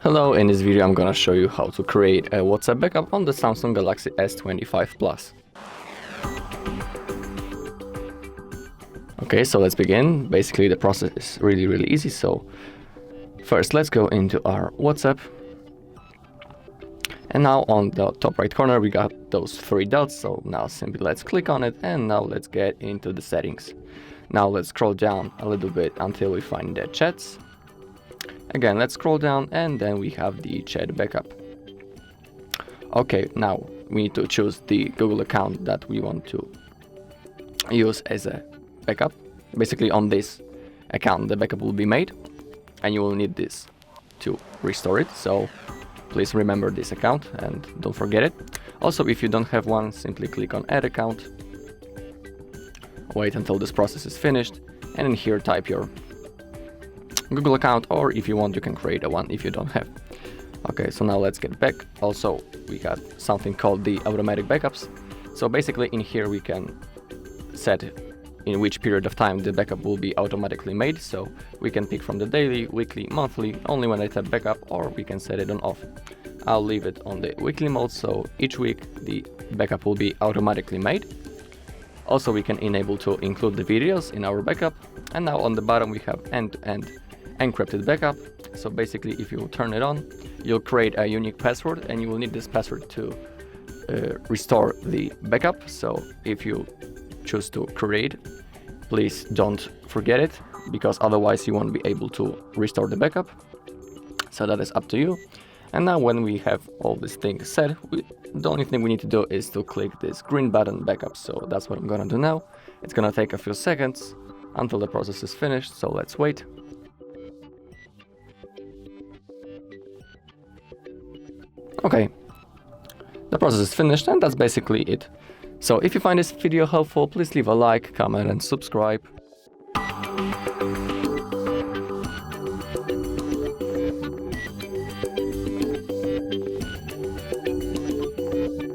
Hello, in this video I'm gonna show you how to create a WhatsApp backup on the Samsung Galaxy S25 Plus. Okay, so let's begin. Basically the process is really easy. So first let's go into our WhatsApp. And now on the top right corner we got those three dots, so now simply let's click on it and now let's get into the settings. Now let's scroll down a little bit until we find the chats. Again, let's scroll down and then we have the chat backup. Okay, now we need to choose the Google account that we want to use as a backup. Basically on this account the backup will be made and you will need this to restore it. So please remember this account and don't forget it. Also, if you don't have one, simply click on add account. Wait until this process is finished and in here type your Google account, or if you want you can create a one if you don't have. Okay, so now let's get back. Also we got something called the automatic backups. So basically in here we can set in which period of time the backup will be automatically made. So we can pick from the daily, weekly, monthly, only when I tap backup, or we can set it on off. I'll leave it on the weekly mode, so each week the backup will be automatically made. Also we can enable to include the videos in our backup. And now on the bottom we have end-to-end encrypted backup. So basically if you turn it on, you'll create a unique password and you will need this password to restore the backup. So if you choose to create, please don't forget it, because otherwise you won't be able to restore the backup. So that is up to you. And now when we have all these things set, the only thing we need to do is to click this green button backup. So that's what I'm gonna do now. It's gonna take a few seconds until the process is finished, so let's wait. Okay, the process is finished and that's basically it. So if you find this video helpful, please leave a like, comment and subscribe.